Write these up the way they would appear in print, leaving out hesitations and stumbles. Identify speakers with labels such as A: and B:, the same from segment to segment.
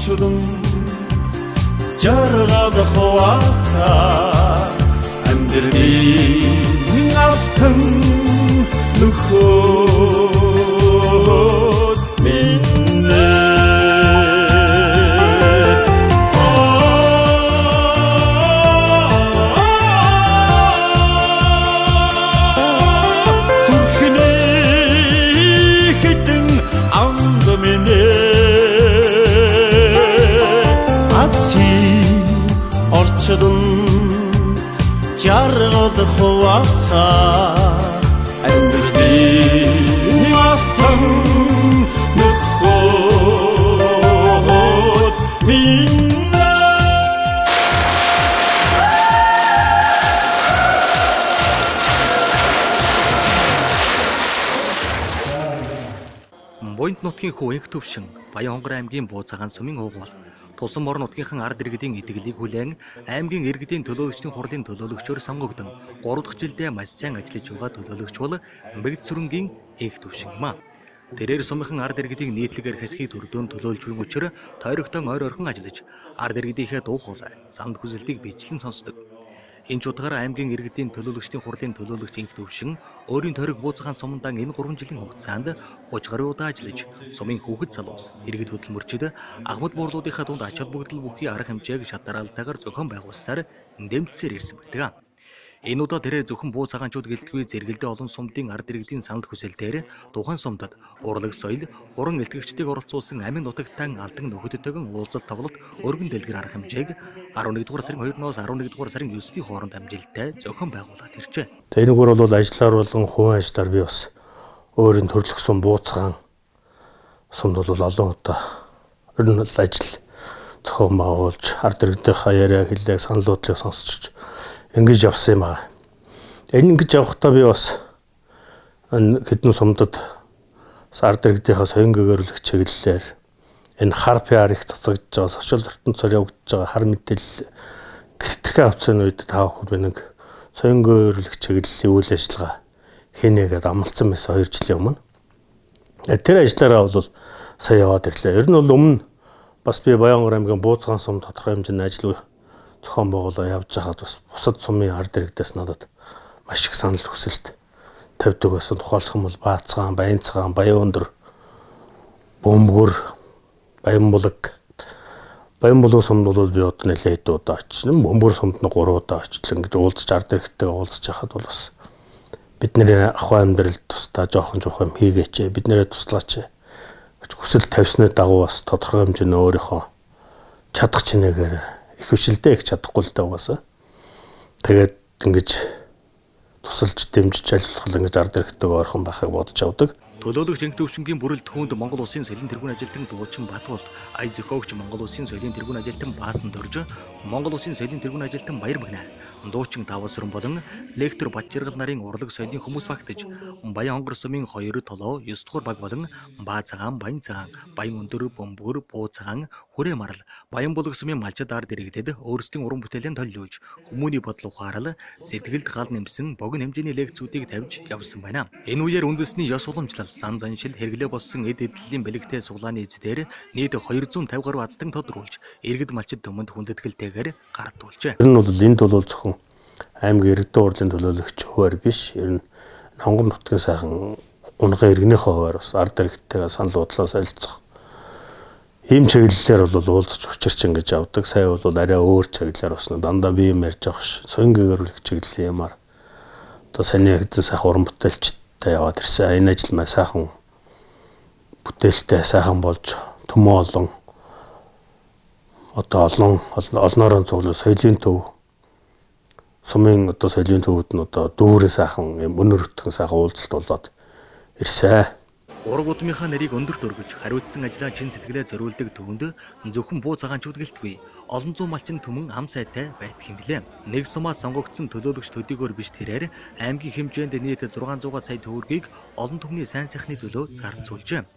A: Орчлон жаргал хуваацаа амьдралын алтан нөхөд минь Орчлон жаргал хуваацаа амьдралын алтан нөхөд минь
B: Буянт нутгийн хүү инх төвшин Баян-Хонгор аймгийн Бууцаагаан сумын уугуул Тусам морн нутгийнхын ард иргэдийн итгэлийг хүлээн аймгийн иргэдийн төлөөлөгчдийн хурлын төлөөлөгчөөр сонгогдсон 3 дахь жилдээ маш сайн ажиллаж байгаа төлөөлөгч бол Бэгд сүрэнгийн инх төвшин юм а. Тэрээр сумынхан ард иргэдийн нийтлэгээр хэсгийг төрдөөнд төлөөлж буй учраас тойрогтон ойр ойрхон ажиллаж ард иргэдийнхээ дуу хоолой, санд хүсэлтийг бичлэн сонсдог. Энэ ч утгаараа аймгийн иргэдийн төлөөлөгчдийн хурлын төлөөлөгч инх төвшин өөрийн тойрог Бууцаагаан сумдаа энэ 3 жилийн хугацаанд 30 гаруй удаа ажиллаж сумын хүүхэд залуус, иргэд хөдөлмөрчид агмад буурлуудынхаа дунд ач холбогдол бүхий арга хэмжээг шатараалтайгаар зохион байгуулсаар дэмжсээр ирсэн байдаг. Энэ удаа тэрээр зөвхөн Бууцаагаанчууд гэлтгүй зэрэгэлдээ олон сумдын ард иргэдийн санал хүсэлтээр тухайн сумдад урлаг соёл, уран элтгэгчдийг оролцуулсан амин нутагтаан алдан нөхөдтэйгэн уулзалт тоглолт өргөн дэлгэр арга хэмжээг 11 дугаар сарын 2-оос 11 дугаар сарын 9-ний хооронд амжилттай зохион байгуулад иржээ.
C: Энэгээр бол ажлаар болон хувийн ажлаар би бас өөрийн төрлөх сум Бууцаагаан сумд бол олон удаа ер нь ажил зохион байгуулж ард иргэдийнхаа яриа хэллэг санал бодлыг сонсч ингэж явсан юм аа. Ингэж явахдаа би бас хэдэн сумдад ард иргэдийнхаа соён гэгөөрлөх чиглэлээр энэ хар PR их цацагдж байгаа сошиал ертөнцөөр явагдаж байгаа хар мэдээлэл гэртэрхээ авцсан үед та бүхэн би нэг соён гэгөөрлөх чиглэлийн үйл ажиллагаа хийнэгээд амлцсан байсан 2 жилийн өмнө. Тэр ажлаараа бол сая яваад ирлээ. Ер нь бол өмнө бас би Баян-Хонгор аймгийн Бууцаагаан сумд тодорхой хэмжээний ажил зохион байгуулалт явж байхад бас бусад сумын ард иргэдээс надад маш их санал хүсэлт тавьдаг байсан. Тухайлх юм бол Баацгаан, Баянцгаан, Баян-Өндөр, Бөмбөр, Баянбулаг. Баянбулаг сумд бол би одоо нэлээд удаа очсон. Бөмбөр сумд нь 3 удаа очил ингэж уулзч ард иргэдтэй уулзж байхад бол бас бидний ахуй амьдралд тусдаа жоохон юм хийгээч, биднэрээ туслаач гэж хүсэл тавьсны дагуу бас тодорхой хэмжээний өөрийнхөө чадах чинээгээр их хүчилдээ их чадахгүй л даа. Тэгээд ингэж тусалж дэмжиж ажиллах ингэж ард иргэдтэйгээ ойрхон байхыг бодож авдаг.
B: Төлөөлөгч инх төвшингийн бүрэлд түүнд Монгол Улсын соёлын тэргүүн ажилтан Дуучин Батболт, ая зохиогч Монгол Улсын соёлын тэргүүн ажилтан Баасан Дорж, Монгол Улсын соёлын тэргүүн ажилтан Баяр Магна, Дуучин Давалсүрэн болон лектор Батжиргал нарын урлаг соёлын хүмүүс багтаж, Баян-Хонгор сумын 2 толоо 9 дугаар баг болон Баацаагаан, Баянцаагаан, Баян-Өндөр, Бөмбөр, Бууцаагаан, Хүрээ Марал, Баянбулаг сумын малчид ард иргэдэд өөрсдийн уран бүтээлийн төлөвлөж, хүмүүний бодол ухаарал, сэтгэлд гал нэмсэн богино хэмжээний лекцүүдийг тавьж явсан байна. Энэ үеэр үндэсний ёс уламжлал, зан заншил, хэрэглээ болсон эд эдлийн бэлэгтэй суглааны эзээр нийт 250 гаруй азтан тодруулж, иргэд малчид түмэнд хүндэтгэлтэйгээр гардуулжээ.
C: Ер нь бол энд бол зөвхөн аймгийн иргэдийн урлын төлөөлөгч хуваар биш, ер нь Хонгор нутгийн сайхан унган иргэнийхээ хуваар бас ард иргэдтэйгээ санал бодлоо солилцох. Ийм чиглэлээр бол уулзч учирч ингэж явдаг. Сая бол арай өөр чиглэлээр бас дандаа би юм ярьж байгаа ш. Соён гэгөөрлөх чиглэлийн юмар. Одоо саний хэдэн сайхан уран бүтээлчтэй яваад ирсэн. Энэ ажил маань сайхан бүтээлтэй сайхан болж төмөө олон одоо олноороо цуглаа соёлын төв сумын одоо соёлын төвд нь одоо дүүрэн сайхан юм өнөр өтгөн сайхан уулзалт болоод ирсэн.
B: Ураг удмынхаа нарыг өндөрт өргөж хариуцсан ажлаа чин сэтгэлээ зориулдаг төвөнд зөвхөн Бууцаагаанчууд гэлтгүй олон зуун малчин түмэн ам сайтай байдаг юм билээ. Нэг сумаас сонгогдсон төлөөлөгч төдийгөр биш тэрээр аймгийн хэмжээнд нийт 600 сая төгрөгийг олон түмний сайн сайхны төлөө зарцуулжээ.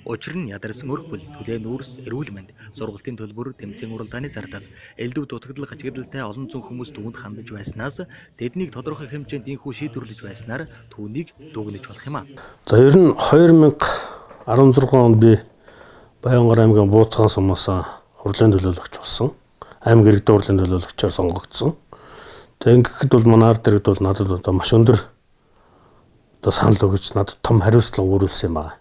B: Учир нь ядарсан өргөл, түлээн үүрс, эрүүл мэнд, сургалтын төлбөр, тэмцээн уралдааны зардал, элдв дутагдал гажигдaltaй олон зуун хүмүүс түүнд хандаж байснаас тэднийг тодорхой хэмжээнд инхүү шийдвэрлэж байснаар түүнийг дүгнэж болох юм а.
C: За ер нь 2016 онд би Баянгар аймгийн Бууцхан сумаас хурлын төлөөлөгч болсон. Аймаг иргэдийн хурлын төлөөлөгчөөр сонгогдсон. Тэгээ ингэхэд бол манай ард иргэд бол надад одоо маш өндөр одоо санал өгч надад том хариуцлага үүрүүлсэн юм байна.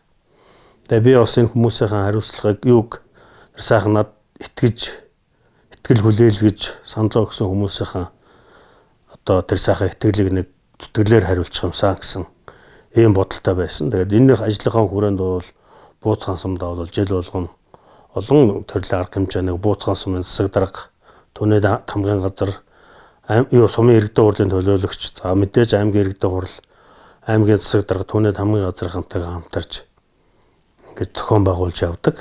C: Тэгээ би бас энэ хүмүүсийн хариуцлагыг юуг тэр сайхан над итгэл хүлээлгэж санал өгсөн хүмүүсийн одоо тэр сайхан итгэлийг нэг зүтгэлээр хариулчих юмсан гэсэн ийм бодолтой байсан. Тэгээд энэ ажлынхаа хүрээнд бол Бууцхан сумдаа бол жил болгон олон төрлийн арга хэмжээний Бууцхан сумын засаг дарга, түүний тамгын газар, сумын иргэдийн хурлын төлөөлөгч, за мэдээж аймгийн иргэдийн хурл, аймгийн засаг дарга, түүний тамгын газрынхантайгаа хамтарч ингээд зохион байгуулж явдаг.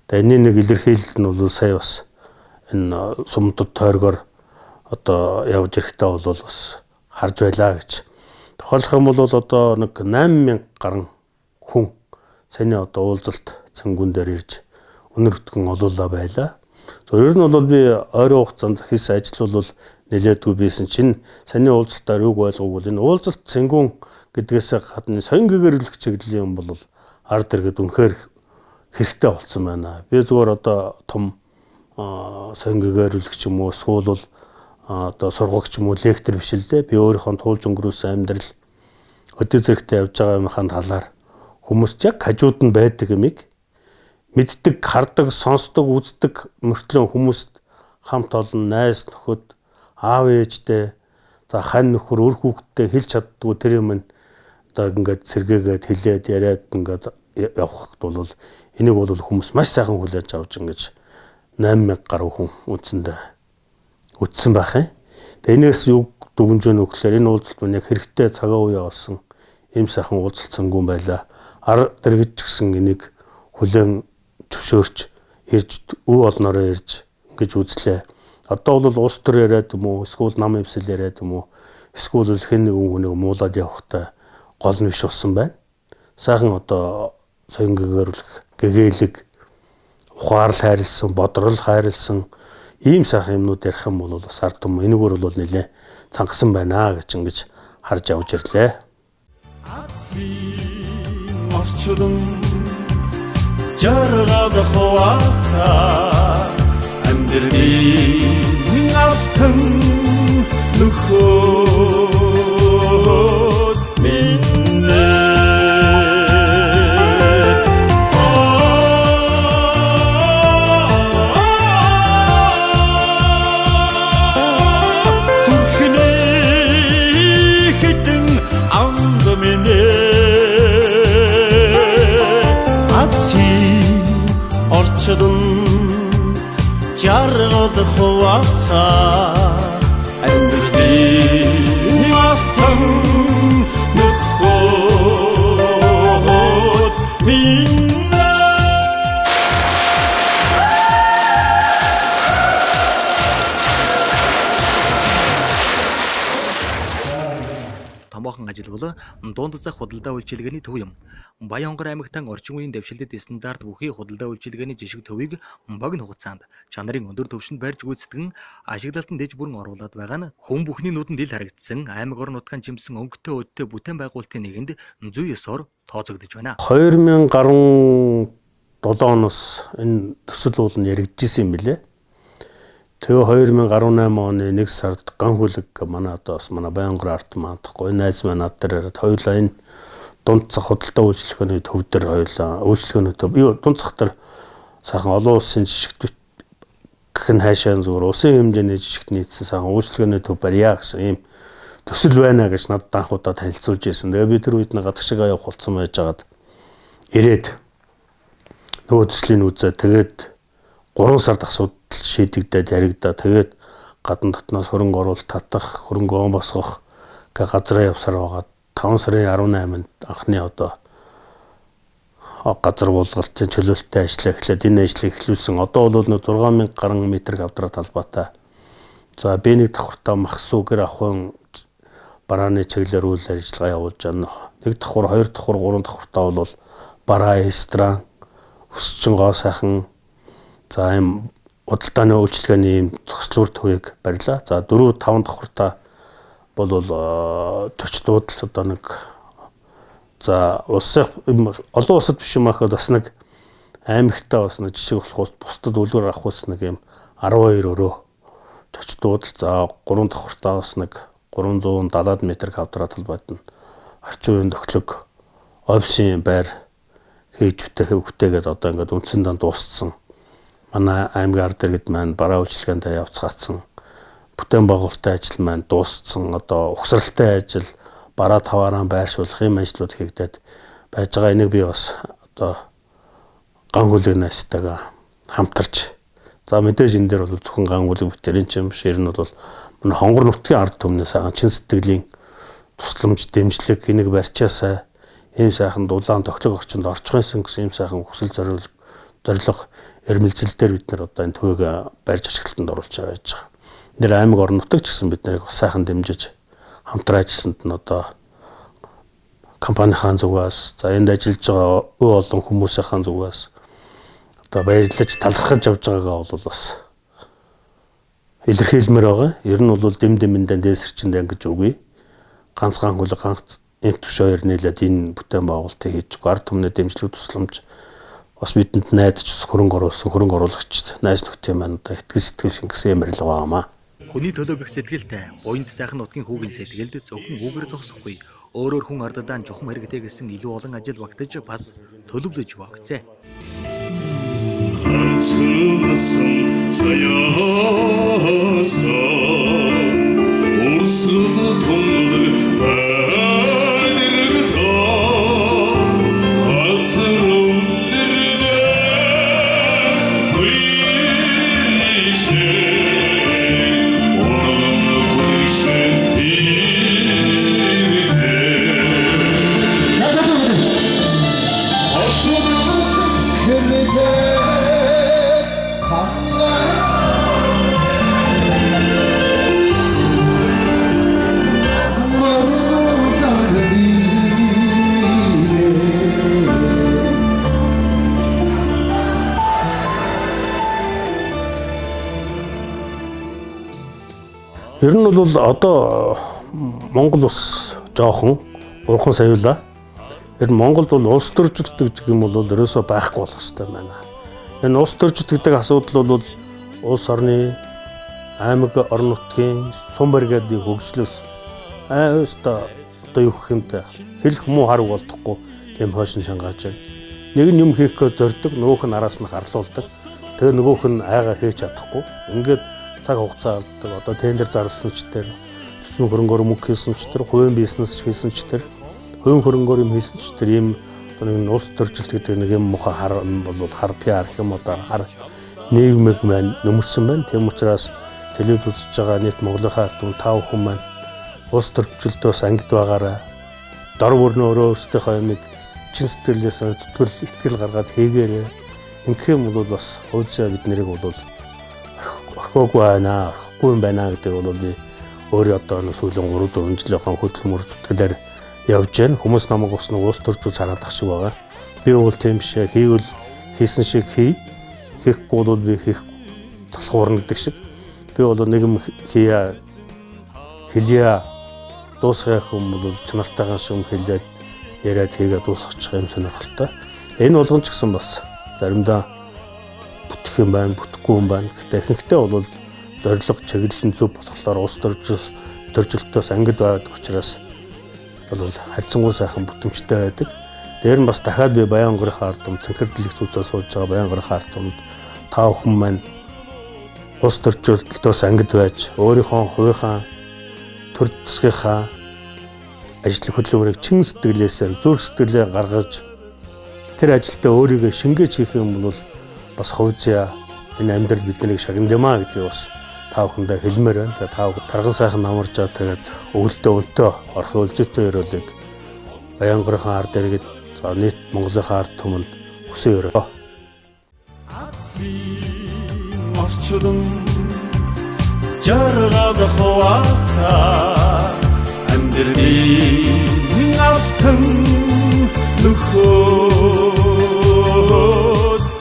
C: Тэгээд энэний нэг илэрхийлэл нь бол сая бас энэ сумдад тойргоор одоо явж ирэхдээ бол бас харж байлаа гэж. Тухайлх юм бол одоо нэг 8000 гаруй хүн саяны одоо уулзалт цэнгүүн дээр ирж өнөр өтгөн олуулаа байлаа. Зөв ер нь бол би ойрын хугацаанд хийсэн ажил бол нэлээдгүй байсан чинь саяны уулзалтаар юг ойлгоогүй энэ уулзалт цэнгүүн гэдгээс гадна соён гэгэрүүлэх чиглэлийн юм бол ард иргэд үнэхээр хэрэгтэй болсон байна. Би зүгээр одоо том соён гэгэрүүлэх юм уу эсвэл одоо сургагч юм уу лектор биш л дээ. Би өөрийнхөө туулж өнгөрөөсөн амьдрал өдөө зэрэгтэй явж байгаа юмханд талаар хүмүүс яг хажууд нь байдаг юмыг мэддэг, хардаг, сонсдог, үздэг мөртлөө хүмүүст хамт олон найз нөхөд, аав ээжтэй, за хань нөхөр, өр хүүхдтэй хэлж чаддгүй тэр юм одоо ингээд сэргээгээд хэлээд яриад ингээд явхад бол энийг бол хүмүүс маш сайхан хүлээж авч ингэж 8000 гаруй хүн үндсэндээ байх юм. Тэгээ энэс юу дүгнж өгнө гэхээр энэ уулзалт маань яг хэрэгтэй цагаа үе болсон ийм сайхан уулзалт цэнгүүн байлаа. Ард иргэд ч гэсэн энийг хүлээн зөвшөөрч ирж өв олноороо ирж ингэж үзлээ. Одоо бол улс төр яриад юм уу, эсвэл нам эвсэл яриад юм уу, эсвэл хэн нэгэн хүнийг муулаад явахтай гол нь биш болсон байна. Сайхан одоо соён гэгэрүүлэх, гэгээлэг, ухаарл хайрлсан, бодрол хайрлсан ийм сайхан юмнууд ярих юм бол бас ард түмэн энэгээр бол нэлээ цангасан байна гэж ингэж харж явж ирлээ.
A: Орчлон жаргал хуваацаа амьдрын алтан нөхөд минь жаргал хуваацаа амьдрын алтан нөхөд минь.
B: Томоохон ажил бол дундазах худалдаа үйлчилгээний төв юм. Баянгар аймагтан орчин үеийн дэвшилтэд стандарт бүхий худалдаа үйлчилгээний жишг төвийг богино хугацаанд чанарын өндөр түвшинд барьж гүйцэтгэн ашиглалтанд дэж бүрэн оруулаад байгаа нь хүн бүхний нүдэнд ил харагдсан аймаг орон нутгийн жимсэн өнгөтэй өдтэй бүтээн байгуулалтын нэгэнд зүй ёсоор тооцогдож байна.
C: 2017 оноос энэ төсөл уул нь яригдчихсэн юм билээ. Тэгээ 2018 оны 1 сард ган хүлэг манай одоо бас манай Баянгар арт маадахгүй найз маань над дээр хоёулаа энэ дунд цах худалдаа үйлчлэгээний төв дээр хоёулаа үйлчлэгээний төв дунд цах дээр сайхан олон улсын жишгт гэх нь хайшаа зүгээр улсын хэмжээний жишгт нийцсэн сайхан үйлчлэгээний төв барья гэсэн ийм төсөл байна гэж надад анхудаа танилцуулж ирсэн. Тэгээ би тэр үед нэг гадагшаа явах болсон байж байгаад ирээд нөгөө төслийн үзээ тэгээд 3 сард асуудал шийдэгдээд яригдаа тэгээд гадна дотноос хөрөнгө оруулалт татах, хөрөнгө он босгох гэх газраа явсаар байгаа. 5 сарын 18-нд анхны одоо газар буулгалтын чөлөөлтөй ажиллаа эхлээд энэ ажлыг эхлүүлсэн. Одоо бол 6000 гаруй метр квадрат талбайтай. За би нэг давхартаа махсуу гэр ахын барааны чиглэлээр үйл ажиллагаа явуулж байна. Нэг давхар, хоёр давхар, гурван давхартаа бол бараа, ресторан, өсчин гоо сайхан за ийм худалдааны үйлчлэгээний ийм зохицлуур төвийг барьлаа. За 4-5 давхартаа бол төчлүүд л одоо нэг за олон улсад биш юм ахад бас нэг аймагтаа бас нэг жишээ болох бусдад үлгэр авах ус нэг юм 12 өрөө чочдууд л за 3 давхартаа бас нэг 370 м квадрат талбайд нь орчин үеийн тохилог офисын байр хийж бүтээгээд одоо ингээд үндсэндээ дууссан. Манай аймгийн ард иргэд маань бараа үйлчлэгээнд явцгаацсан. Бүтээн байгуулалтын ажил маань дууссан. Одоо угсралтай ажил, бараа таваараа байршуулах юм ажлууд хийгдээд байж байгаа. Энийг би бас одоо ган хүлэг найстайгаа хамтарч. За мэдээж энэ дээр бол зөвхөн ган хүлэг бүтээрийн ч юм шир нь бол манай хонгор нутгийн ард түмний сайхан чин сэтгэлийн тусламж дэмжлэг энийг барьчаасаа ийм сайхан дулаан тохилог орчинд орчихсон гэсэн ийм сайхан хүсэл зорилго эрмэлзэлээр бид нар одоо энэ төвийг барьж ашиглалтанд оруулж байгаа гэж байгаа. Нэр аймаг орон нутаг ч гэсэн бид нарыг бас сайхан дэмжиж хамтран ажилласанд нь одоо компанийн зүгээс за энд ажиллаж байгаа өв олон хүмүүсийн зүгээс одоо баярлаж талархаж явж байгаагаа бол бас илэрхийлмээр байгаа. Ер нь бол дэм дэмэндээ дээсэрчэнд ангиж үгүй. Ганц ган хүлэг ганц энэ төвшөөр нийлээд энэ бүтээн байгуулалтыг хийж ард түмний дэмжлэг тусламж бас бидэнд найдаж хөрөнгө оруулсан хөрөнгө оруулагч найз нөхдийн маань одоо итгэл сэтгэл шингэсэн юм ярил байгаамаа.
B: Хүний төлөө бэх сэтгэлтэй буйнд сайхан нутгийн хүүгийн сэтгэлд зөвхөн үгээр зогсохгүй өөрөөр хүн ардадаан чухам хэрэгтэй гэсэн илүү олон ажил багтаж бас төлөвлөж багцээ.
C: Ер нь бол одоо Монгол ус жоохон 3 саяулаа. Ер нь Монголд бол улс төрчилт гэж юм бол ерөөсөө байхгүй болох хэрэгтэй байна. Энэ улс төрчилт гэдэг асуудал бол улс орны аймаг орон нутгийн сум баригдын хөгжлөөс одоо юу гэх юмтай хэлэх муу хараг болдохгүй юм хойшин шангааж байна. Нэг нь юм хийхээ зорддог, нөгөөх нь араас нь харлуулдаг. Тэгээ нөгөөх нь айгаа хийж чадахгүй. Ингээд цаг хугацаа алддаг. Одоо тендер зарласан ч тэр төсвийн хөрөнгөөр мөнгө хийсэн ч тэр хувийн бизнес хийсэн ч тэр хувийн хөрөнгөөр юм хийсэн ч тэр ийм одоо нэг улс төржилт гэдэг нэг юм муха хар бол хар PR гэх юм одоо хар нийгмиг маань нөмөрсөн байна. Тийм учраас телевиз үзэж байгаа нийт Монголынхаа ард түмэн 5 хүн маань улс төржилтөөс ангид байгаараа дор бүрнөө өөрсдийнхөө юмыг чин сэтгэлээс итгэл гаргаад хийгээрээ ингэх юм бол бас хөөцөө бид нарыг бол орхиогүй байна, орхихгүй юм байна гэдэг бол би өөрөө одоо сүүлийн 3-4 жилийнхаа хөдөлмөр зүтгэлээр явж байна. Хүмүүс намайг бас нэг улс төрчүүл санаад ах шиг байгаа. Би бол тийм биш, хийвэл хийсэн шиг хийхгүй бол би хийх залхуурна гэдэг шиг. Би бол нэг юм хэлье дуусгах юм бол чанартайгаа шум хэлээд яриад хийгээд дуусгачих юм сонирхолтой. Энэ болгон ч гэсэн бас заримдаа бүтэх юм байна, бүтэхгүй юм байна. Гэхдээ ихэнхдээ бол зориг чиглэл нь зөв болохоор улс төржилтөөс ангид байдаг учраас бол харьцангуй сайхан бүтэмжтэй байдаг. Дээр нь бас дахиад би Баянгорынхаа ард түмэн цэнхэр дэлгэц үзэл сууж байгаа Баянгорынхаа ард түмэнд 5 хүн маань улс төржилтөөс ангид байж өөрийнхөө хувийнхаа төр засгийнхаа ажил хөдөлмөрийг чин сэтгэлээсээ зүрх сэтгэлээ гаргаж тэр ажилдаа өөрийгөө шингээж хийх юм бол бас хөвзөө энэ амьдрал биднийг шагнадимаа гэдгийг бас та бүхэндээ хэлмээр байна. Тэгээ та бүхэн тарган сайхан намарж аа тэгээд өвөлдөө өнтөө орхон өлзөтэй өрөөлөг Баянгорынхаа ард иргэд за нийт Монголынхаа ард түмэнд хүсэн өрөө.
A: Орчдон жаргал хуваацаа амьдралын алтан нөхөд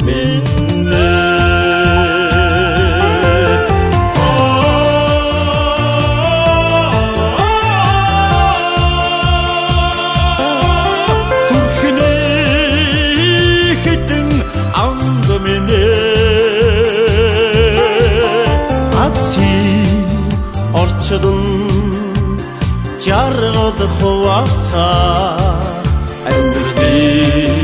A: минь зүрхний хитэн орчдон жаргал хуваацаа амьдралын